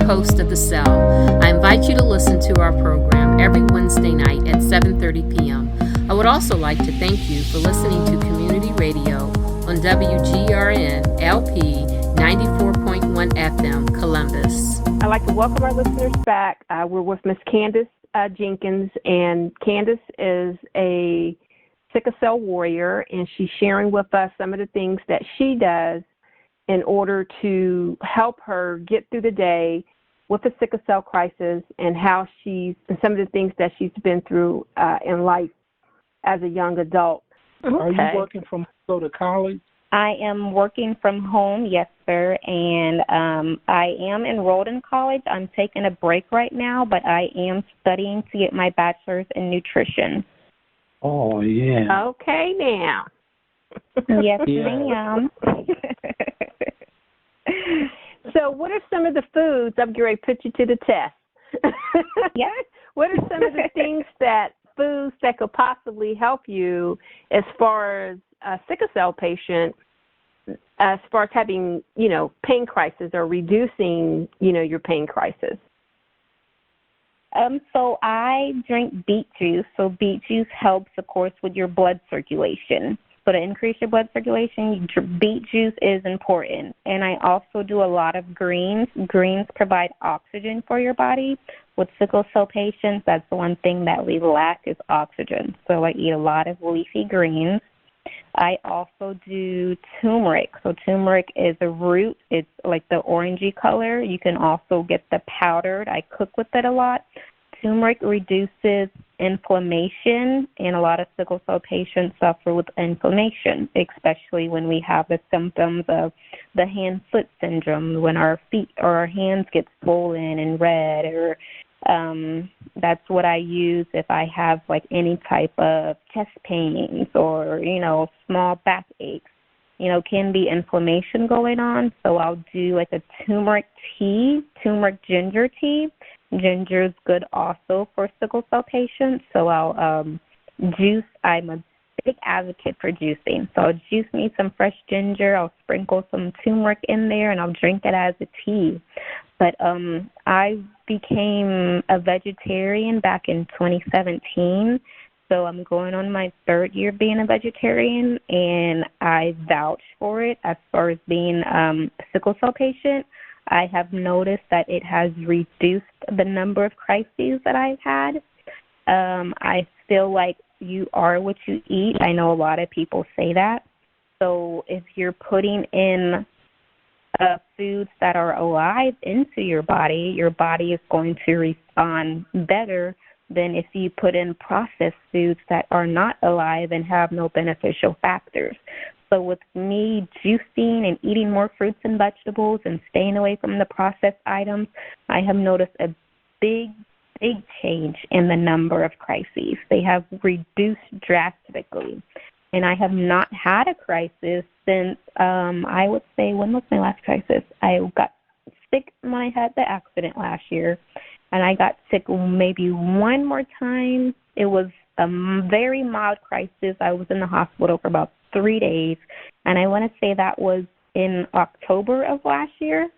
host of The Cell. I invite you to listen to our program every Wednesday night at 7:30 p.m. I would also like to thank you for listening to Community Radio on WGRN LP 94.1 FM, Columbus. I'd like to welcome our listeners back. We're with Miss Candice Jenkins, and Candice is a sickle cell warrior, and she's sharing with us some of the things that she does in order to help her get through the day with the sickle cell crisis, and some of the things that she's been through in life as a young adult. Okay. Are you working from go to college? I am working from home, yes, sir, and I am enrolled in college. I'm taking a break right now, but I am studying to get my bachelor's in nutrition. Oh, yeah. Okay, now. Yes, ma'am. So what are some of the foods, I'm going to put you to the test. Yeah. What are some of the foods that could possibly help you as far as a sickle cell patient, as far as having, pain crisis or reducing, your pain crisis? So I drink beet juice. So beet juice helps, of course, with your blood circulation. So to increase your blood circulation, beet juice is important. And I also do a lot of greens. Greens provide oxygen for your body. With sickle cell patients, that's the one thing that we lack is oxygen. So I eat a lot of leafy greens. I also do turmeric. So turmeric is a root. It's like the orangey color. You can also get the powdered. I cook with it a lot. Turmeric reduces inflammation, and a lot of sickle cell patients suffer with inflammation, especially when we have the symptoms of the hand-foot syndrome, when our feet or our hands get swollen and red, or that's what I use if I have like any type of chest pains or, small back aches. Can be inflammation going on. So I'll do like a turmeric tea, turmeric ginger tea. Ginger is good also for sickle cell patients. So I'll juice. I'm a big advocate for juicing. So I'll juice me some fresh ginger. I'll sprinkle some turmeric in there, and I'll drink it as a tea. But I became a vegetarian back in 2017. So I'm going on my third year being a vegetarian, and I vouch for it as far as being a sickle cell patient. I have noticed that it has reduced the number of crises that I've had. I feel like you are what you eat. I know a lot of people say that. So if you're putting in foods that are alive into your body is going to respond better than if you put in processed foods that are not alive and have no beneficial factors. So with me juicing and eating more fruits and vegetables and staying away from the processed items, I have noticed a big change in the number of crises. They have reduced drastically. And I have not had a crisis since, I would say, when was my last crisis? I got sick when I had the accident last year, and I got sick maybe one more time. It was a very mild crisis. I was in the hospital for about 3 days, and I want to say that was in October of last year.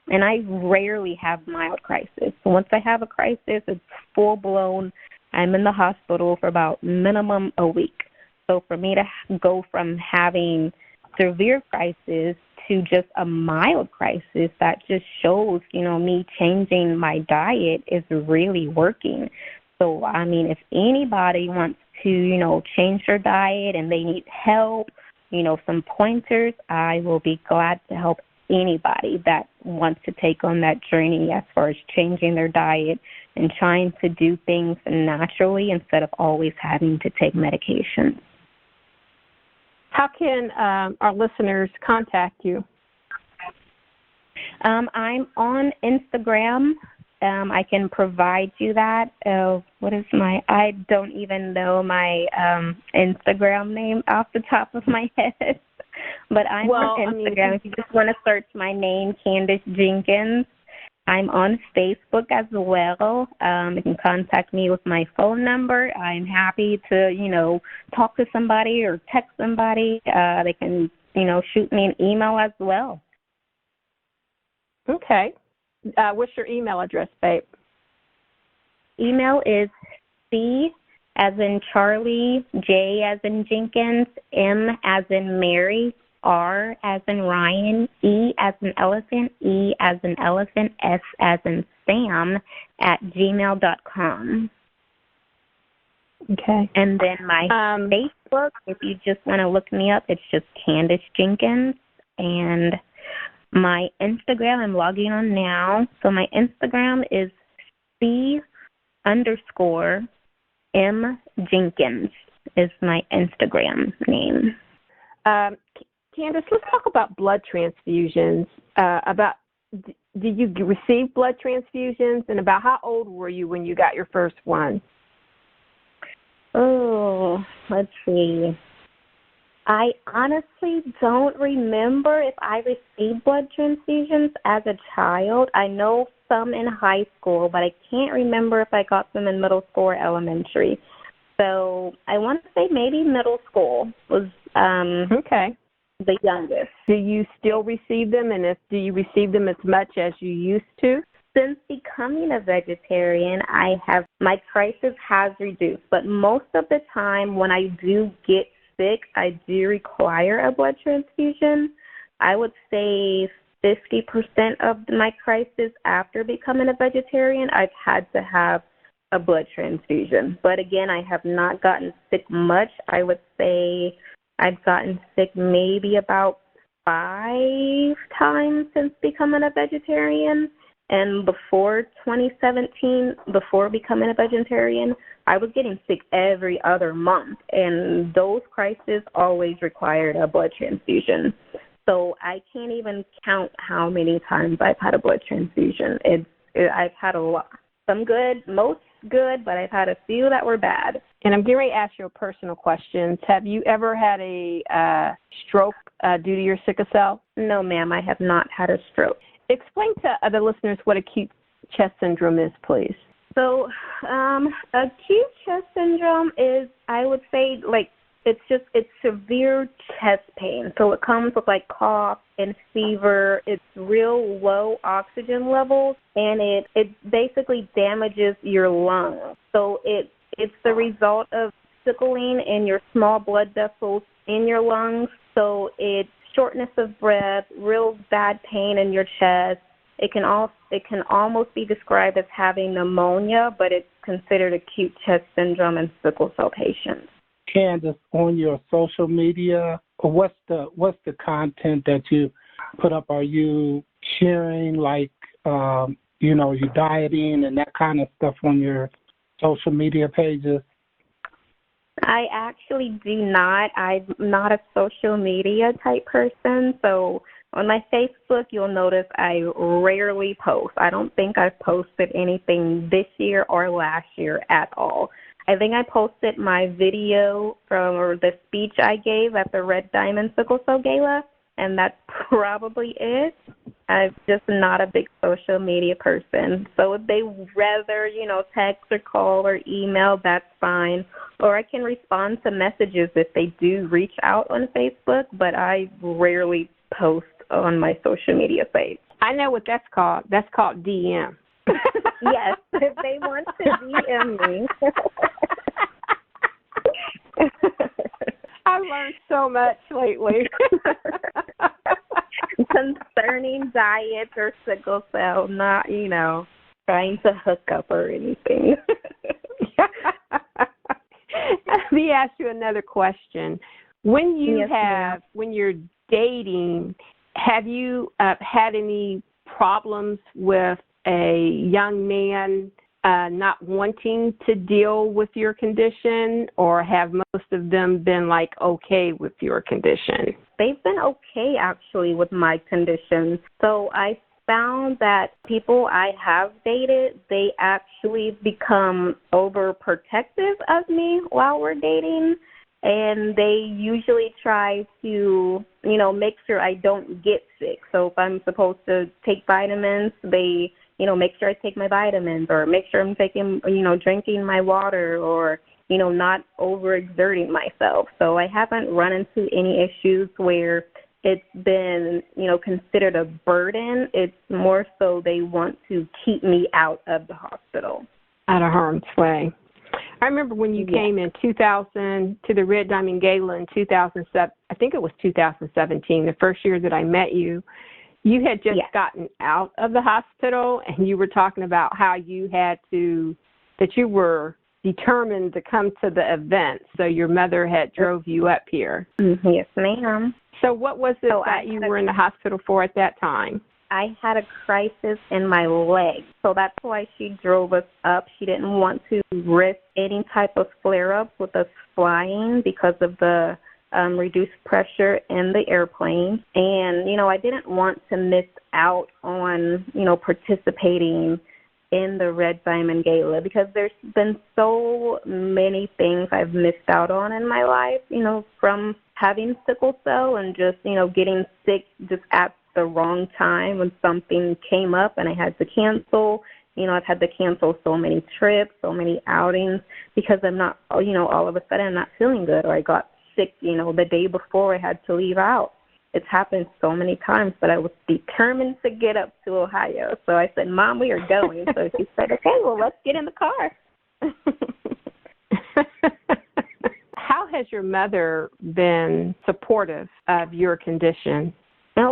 And I rarely have mild crisis. So once I have a crisis, it's full-blown. I'm in the hospital for about minimum a week. So for me to go from having severe crisis to just a mild crisis, that just shows, me changing my diet is really working. So, if anybody wants to, change their diet and they need help, some pointers, I will be glad to help anybody that wants to take on that journey as far as changing their diet and trying to do things naturally instead of always having to take medication. How can our listeners contact you? I'm on Instagram. I can provide you that. I don't even know my Instagram name off the top of my head. But I'm on Instagram. If you just want to search my name, Candice Jenkins. I'm on Facebook as well. You can contact me with my phone number. I'm happy to, talk to somebody or text somebody. They can, shoot me an email as well. Okay. What's your email address, babe? Email is C as in Charlie, J as in Jenkins, M as in Mary, R as in Ryan, E as in elephant, E as in elephant, S as in Sam at gmail.com. Okay. And then my Facebook, if you just want to look me up, it's just Candice Jenkins. And my Instagram, I'm logging on now. So my Instagram is C_M Jenkins is my Instagram name. Candice, let's talk about blood transfusions. Did you receive blood transfusions, and about how old were you when you got your first one? Oh, let's see. I honestly don't remember if I received blood transfusions as a child. I know some in high school, but I can't remember if I got them in middle school or elementary. So I want to say maybe middle school was okay. The youngest. Do you still receive them, and do you receive them as much as you used to? Since becoming a vegetarian, my crisis has reduced, but most of the time when I do get sick, I do require a blood transfusion. I would say 50% of my crisis after becoming a vegetarian, I've had to have a blood transfusion. But again, I have not gotten sick much. I would say I've gotten sick maybe about 5 times since becoming a vegetarian. And before 2017, before becoming a vegetarian, I was getting sick every other month. And those crises always required a blood transfusion. So I can't even count how many times I've had a blood transfusion. I've had a lot. Some good, most good, but I've had a few that were bad. And I'm getting ready to ask you a personal question. Have you ever had a stroke due to your sickle cell? No, ma'am, I have not had a stroke. Explain to other listeners what acute chest syndrome is, please. So acute chest syndrome is, I would say, it's severe chest pain. So it comes with cough and fever. It's real low oxygen levels, and it basically damages your lungs. So it's the result of sickling in your small blood vessels in your lungs. So it's shortness of breath, real bad pain in your chest. It can almost be described as having pneumonia, but it's considered acute chest syndrome in sickle cell patients. Candice, on your social media, what's the content that you put up? Are you sharing your dieting and that kind of stuff on your social media pages? I actually do not. I'm not a social media type person. So on my Facebook, you'll notice I rarely post. I don't think I've posted anything this year or last year at all. I think I posted my video or the speech I gave at the Red Diamond Sickle Cell Gala, and that's probably it. I'm just not a big social media person. So if they rather, text or call or email, that's fine. Or I can respond to messages if they do reach out on Facebook, but I rarely post on my social media page. I know what that's called. That's called DM. Yes, if they want to DM me. I've learned so much lately. Concerning diets or sickle cell, not, trying to hook up or anything. Let me ask you another question. When you're dating, have you had any problems with a young man not wanting to deal with your condition, or have most of them been okay with your condition? They've been okay actually with my condition. So I found that people I have dated, they actually become overprotective of me while we're dating, and they usually try to, make sure I don't get sick. So if I'm supposed to take vitamins, they make sure I take my vitamins, or make sure I'm taking, drinking my water, or, not overexerting myself. So I haven't run into any issues where it's been, considered a burden. It's more so they want to keep me out of the hospital. Out of harm's way. I remember when you came in 2000 to the Red Diamond Gala in 2007, I think it was 2017, the first year that I met you. You had just gotten out of the hospital, and you were talking about how that you were determined to come to the event, so your mother had drove you up here. Yes, ma'am. So what was it that you were in the hospital for at that time? I had a crisis in my leg, so that's why she drove us up. She didn't want to risk any type of flare-up with us flying because of the reduced pressure in the airplane. And, I didn't want to miss out on, participating in the Red Diamond Gala because there's been so many things I've missed out on in my life, from having sickle cell and just, getting sick just at the wrong time when something came up and I had to cancel. I've had to cancel so many trips, so many outings because I'm not, all of a sudden I'm not feeling good, or I got sick, the day before I had to leave out. It's happened so many times, but I was determined to get up to Ohio. So I said, Mom, we are going. So she said, okay, well, let's get in the car. How has your mother been supportive of your condition?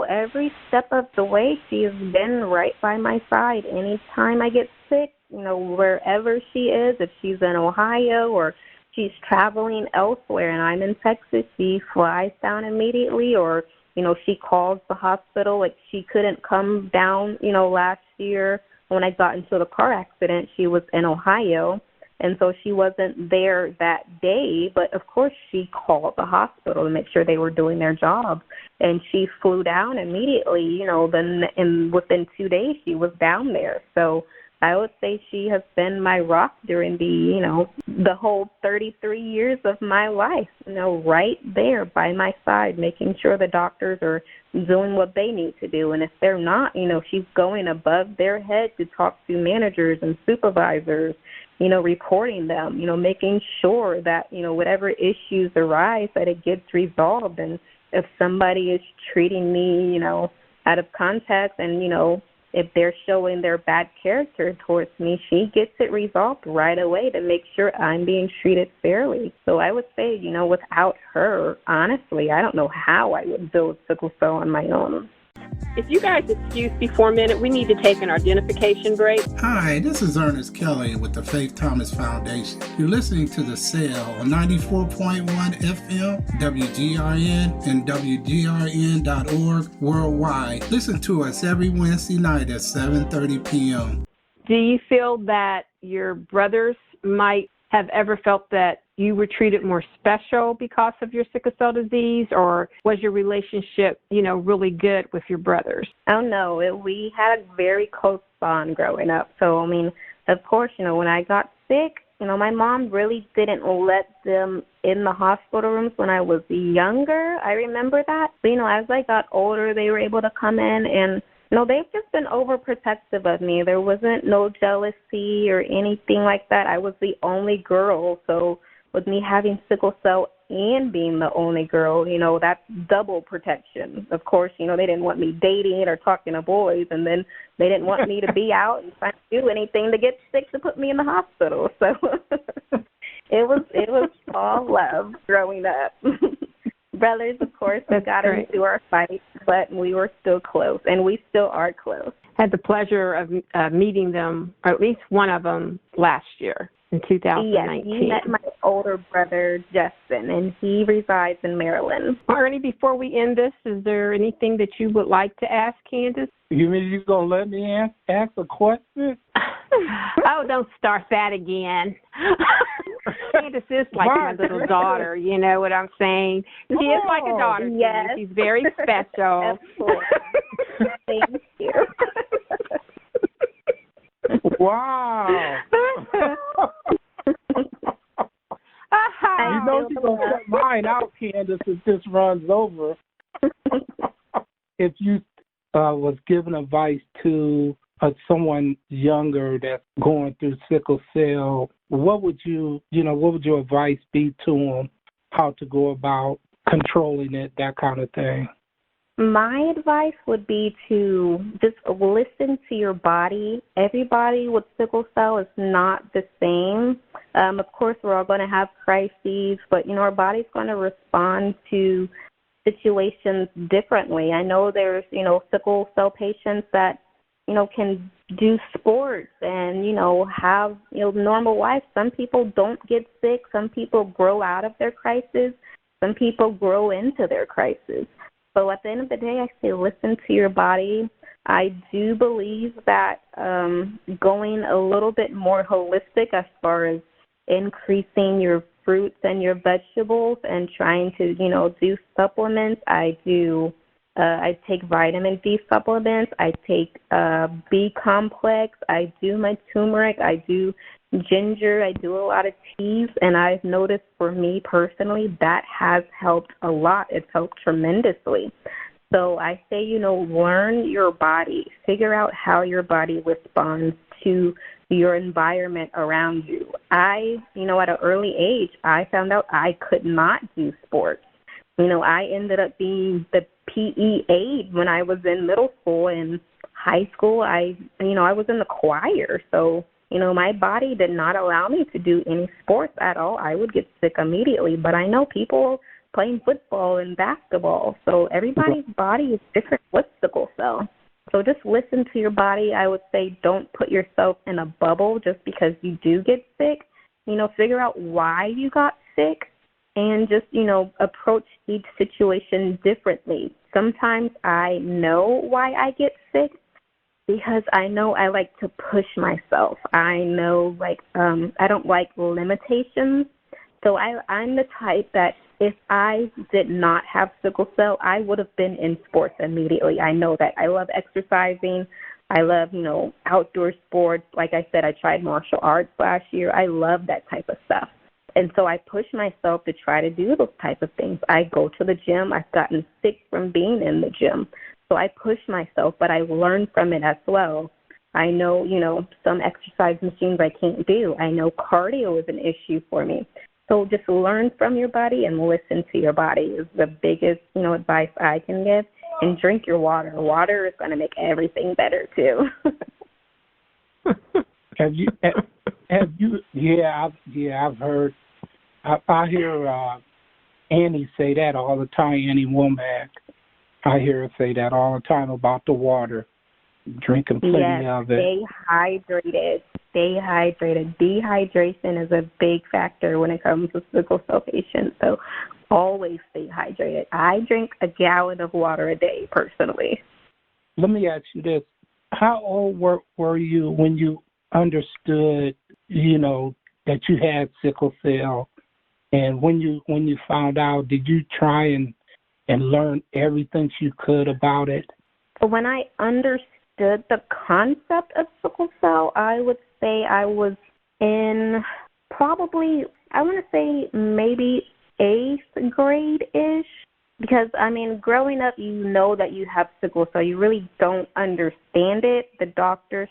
Every step of the way, she has been right by my side. Anytime I get sick, wherever she is, if she's in Ohio or she's traveling elsewhere and I'm in Texas, she flies down immediately, or, she calls the hospital. Like, she couldn't come down, last year when I got into the car accident. She was in Ohio, and so she wasn't there that day. But, of course, she called the hospital to make sure they were doing their job. And she flew down immediately, then within 2 days she was down there. So I would say she has been my rock during the whole 33 years of my life, right there by my side, making sure the doctors are doing what they need to do. And if they're not, she's going above their head to talk to managers and supervisors, reporting them, making sure that, whatever issues arise, that it gets resolved. And if somebody is treating me, out of context and, if they're showing their bad character towards me, she gets it resolved right away to make sure I'm being treated fairly. So I would say, without her, honestly, I don't know how I would build sickle cell on my own. If you guys excuse me for a minute, we need to take an identification break. Hi, this is Ernest Kelly with the Faith Thomas Foundation. You're listening to The Cell on 94.1 FM, WGRN, and WGRN.org worldwide. Listen to us every Wednesday night at 7:30 p.m. Do you feel that your brothers might have ever felt that you were treated more special because of your sickle cell disease, or was your relationship, really good with your brothers? Oh, no. We had a very close bond growing up. So, of course, when I got sick, my mom really didn't let them in the hospital rooms when I was younger. I remember that. But, as I got older, they were able to come in and they've just been overprotective of me. There wasn't no jealousy or anything like that. I was the only girl. So with me having sickle cell and being the only girl, that's double protection. Of course, they didn't want me dating or talking to boys, and then they didn't want me to be out and try to do anything to get sick to put me in the hospital. So it was all love growing up. Brothers, of course, we got into our fight, but we were still close, and we still are close. I had the pleasure of meeting them, or at least one of them, last year in 2019. Yes, you met my older brother, Justin, and he resides in Maryland. Ernie, before we end this, is there anything that you would like to ask Candice? You mean you're going to let me ask a question? Oh, don't start that again. Candice is like my little daughter, you know what I'm saying? She is like a daughter to me. She's very special. Thank you. Wow. You know you're going to set mine out, Candice, if this runs over. If you was giving advice to someone younger that's going through sickle cell, what would your advice be to them? How to go about controlling it, that kind of thing? My advice would be to just listen to your body. Everybody with sickle cell is not the same. Of course, we're all going to have crises, but, our body's going to respond to situations differently. I know there's, sickle cell patients that, can do sports and, have, normal life. Some people don't get sick. Some people grow out of their crisis. Some people grow into their crisis. So at the end of the day, I say listen to your body. I do believe that going a little bit more holistic as far as increasing your fruits and your vegetables and trying to, do supplements. I take vitamin D supplements. I take B complex. I do my turmeric. I do ginger. I do a lot of teas, and I've noticed for me personally that has helped a lot. It's helped tremendously. So I say, learn your body. Figure out how your body responds to your environment around you. I, at an early age, I found out I could not do sports. I ended up being the PE aide when I was in middle school and high school. I was in the choir, so my body did not allow me to do any sports at all. I would get sick immediately, but I know people playing football and basketball, so everybody's body is different with sickle cell. So just listen to your body. I would say don't put yourself in a bubble just because you do get sick. Figure out why you got sick and just, approach each situation differently. Sometimes I know why I get sick, because I know I like to push myself. I know, I don't like limitations. So I'm the type that if I did not have sickle cell, I would have been in sports immediately. I know that. I love exercising. I love, outdoor sports. Like I said, I tried martial arts last year. I love that type of stuff. And so I push myself to try to do those type of things. I go to the gym. I've gotten sick from being in the gym. So I push myself, but I learn from it as well. I know, some exercise machines I can't do. I know cardio is an issue for me. So just learn from your body and listen to your body is the biggest, advice I can give. And drink your water. Water is going to make everything better, too. Have you? Yeah, I've heard. I hear Annie say that all the time, Annie Womack. I hear her say that all the time about the water, drinking plenty of it. Stay hydrated. Stay hydrated. Dehydration is a big factor when it comes to sickle cell patients, so always stay hydrated. I drink a gallon of water a day, personally. Let me ask you this. How old were you when you understood, that you had sickle cell? And when you found out, did you try and learn everything you could about it? When I understood the concept of sickle cell, I would say I was in probably, I want to say maybe 8th grade-ish. Because, growing up, you know that you have sickle cell. You really don't understand it. The doctors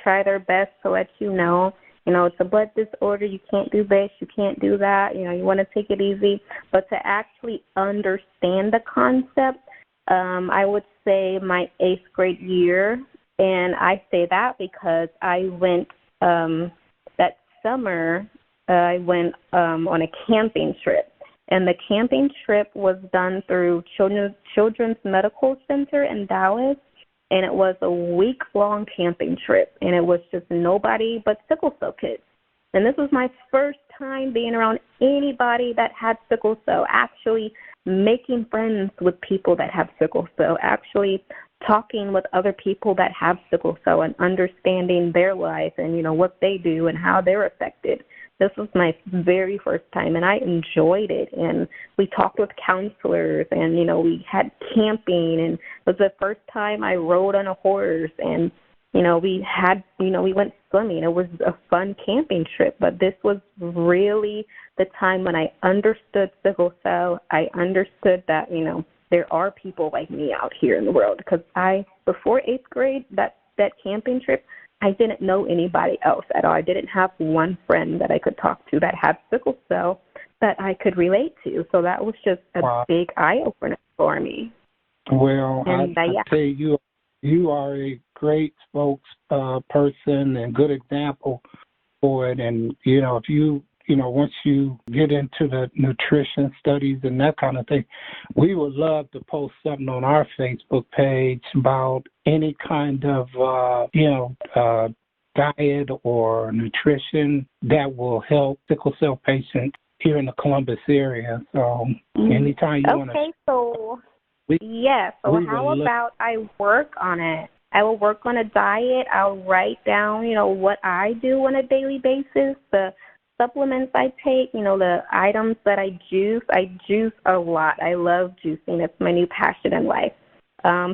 try their best to let you know, it's a blood disorder. You can't do this. You can't do that. You want to take it easy. But to actually understand the concept, I would say my 8th grade year. And I say that because I went that summer, I went on a camping trip. And the camping trip was done through Children's Medical Center in Dallas, and it was a week-long camping trip, and it was just nobody but sickle cell kids. And this was my first time being around anybody that had sickle cell, actually making friends with people that have sickle cell, actually talking with other people that have sickle cell and understanding their life and, what they do and how they're affected. This was my very first time, and I enjoyed it. And we talked with counselors, and, we had camping, and it was the first time I rode on a horse, and, we went swimming. It was a fun camping trip, but this was really the time when I understood sickle cell. I understood that, there are people like me out here in the world, because before 8th grade, that camping trip, I didn't know anybody else at all. I didn't have one friend that I could talk to that had sickle cell that I could relate to. So that was just a big eye-opener for me. Well, And I say you are a great person and good example for it. And, if once you get into the nutrition studies and that kind of thing, we would love to post something on our Facebook page about any kind of, diet or nutrition that will help sickle cell patients here in the Columbus area. So anytime you want to. Okay, so how about I work on it? I will work on a diet. I'll write down, what I do on a daily basis, the supplements I take, the items that I juice. I juice a lot. I love juicing. It's my new passion in life.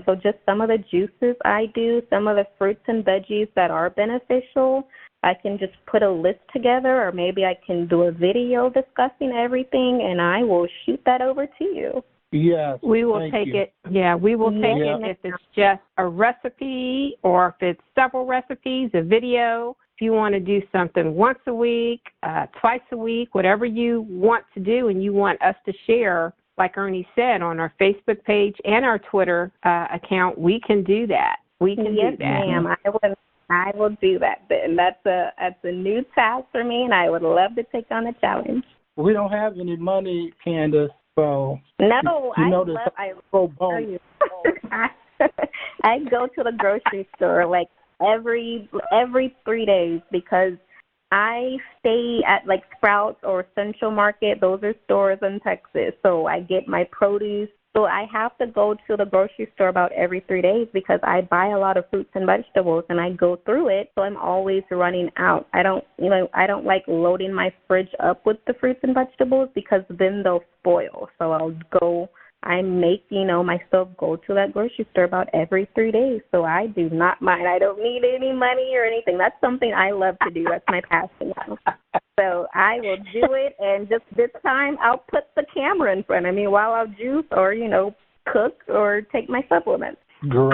So just some of the juices I do, some of the fruits and veggies that are beneficial, I can just put a list together, or maybe I can do a video discussing everything, and I will shoot that over to you. Yes, we will take it. Yeah, we will take it if it's just a recipe or if it's several recipes, a video. If you want to do something once a week, twice a week, whatever you want to do and you want us to share, like Ernie said, on our Facebook page and our Twitter account, we can do that. We can do that. Yes, ma'am. I will do that then. That's a new task for me, and I would love to take on the challenge. We don't have any money, Candice, so no, I go to the grocery store like every 3 days because I stay at like Sprouts or Central Market. Those are stores in Texas. So I get my produce. So I have to go to the grocery store about every 3 days because I buy a lot of fruits and vegetables and I go through it. So I'm always running out. I don't like loading my fridge up with the fruits and vegetables because then they'll spoil. So I make, myself go to that grocery store about every 3 days. So I do not mind. I don't need any money or anything. That's something I love to do. That's my passion now. So I will do it, and just this time I'll put the camera in front of me while I'll juice or, cook or take my supplements. Great.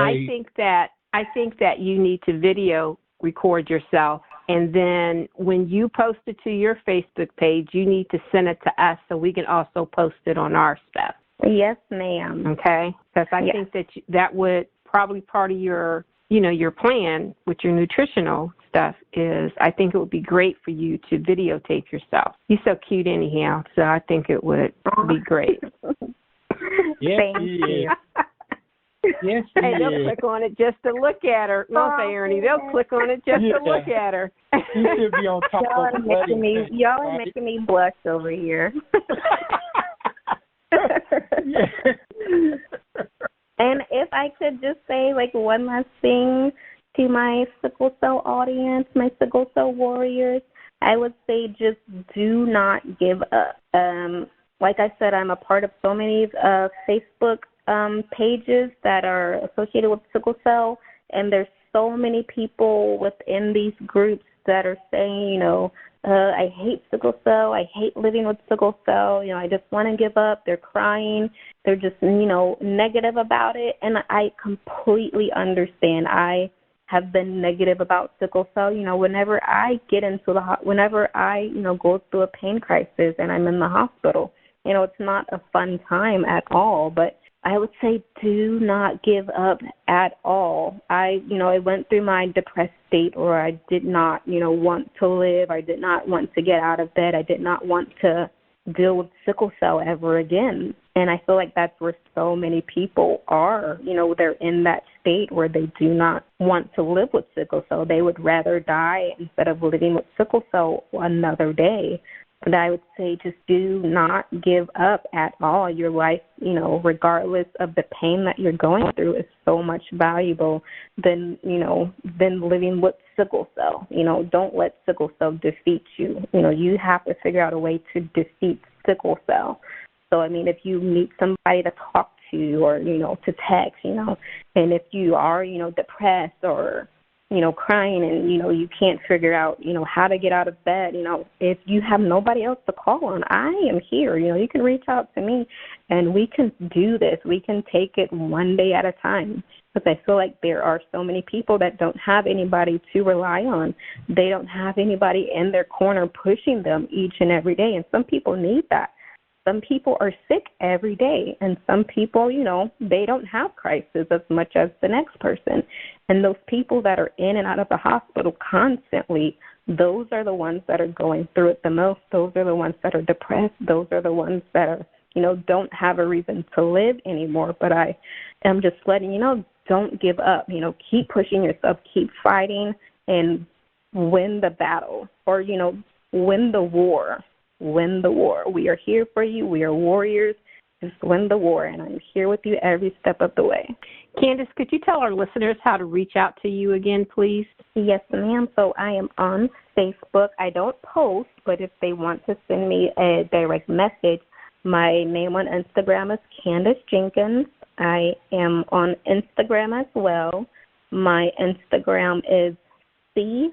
I think that you need to video record yourself, and then when you post it to your Facebook page, you need to send it to us so we can also post it on our stuff. Yes, ma'am. Okay, because I think that would probably part of your, your plan with your nutritional stuff is I think it would be great for you to videotape yourself. You're so cute anyhow, so I think it would be great. Yes, Thank you. Yes, hey, they'll click on it just to look at her. No, say, Ernie, they'll click on it just to look at her. You should be on top y'all of the Y'all are making me blush over here. And if I could just say like one last thing to my sickle cell audience, my sickle cell warriors, I would say just do not give up. Like I said, I'm a part of so many Facebook pages that are associated with sickle cell, and there's so many people within these groups that are saying, I hate sickle cell. I hate living with sickle cell. I just want to give up. They're crying. They're just, negative about it. And I completely understand. I have been negative about sickle cell. Whenever I get into whenever I, go through a pain crisis and I'm in the hospital, it's not a fun time at all. But I would say do not give up at all. I went through my depressed state where I did not, want to live. I did not want to get out of bed. I did not want to deal with sickle cell ever again. And I feel like that's where so many people are. They're in that state where they do not want to live with sickle cell. They would rather die instead of living with sickle cell another day. But I would say just do not give up at all. Your life, regardless of the pain that you're going through, is so much valuable than living with sickle cell. Don't let sickle cell defeat you. You have to figure out a way to defeat sickle cell. So, if you need somebody to talk to or, to text, and if you are, depressed or crying and, you can't figure out, how to get out of bed, if you have nobody else to call on, I am here. You can reach out to me and we can do this. We can take it one day at a time, because I feel like there are so many people that don't have anybody to rely on. They don't have anybody in their corner pushing them each and every day. And some people need that. some people are sick every day, and some people, they don't have crisis as much as the next person. And those people that are in and out of the hospital constantly, those are the ones that are going through it the most. Those are the ones that are depressed. Those are the ones that are, don't have a reason to live anymore. But I am just letting you know, don't give up. Keep pushing yourself, keep fighting, and win the battle, or, win the war. Win the war. We are here for you. We are warriors. Just win the war, and I'm here with you every step of the way. Candice, could you tell our listeners how to reach out to you again, please? Yes, ma'am. So I am on Facebook. I don't post, but if they want to send me a direct message, my name on Instagram is Candice Jenkins. I am on Instagram as well. My Instagram is C_M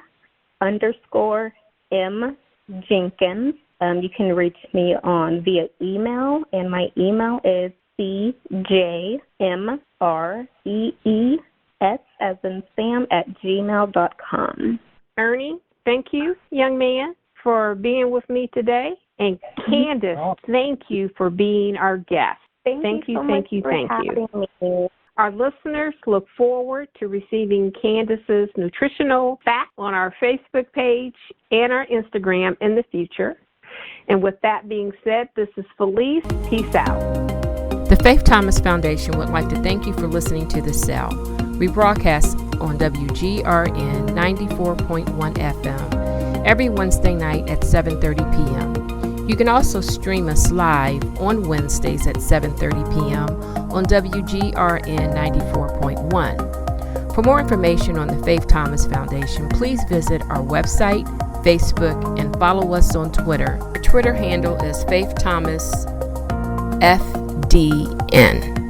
Jenkins. You can reach me via email, and my email is CJMREES as in Sam @gmail.com. Ernie, thank you, young man, for being with me today. And Candice, thank you for being our guest. Thank you so much for having me. Our listeners look forward to receiving Candice's nutritional facts on our Facebook page and our Instagram in the future. And with that being said, this is Felice. Peace out. The Faith Thomas Foundation would like to thank you for listening to The Cell. We broadcast on WGRN 94.1 FM every Wednesday night at 7:30 p.m. You can also stream us live on Wednesdays at 7:30 p.m. on WGRN 94.1. For more information on the Faith Thomas Foundation, please visit our website, Facebook, and follow us on Twitter. Our Twitter handle is Faith Thomas FDN.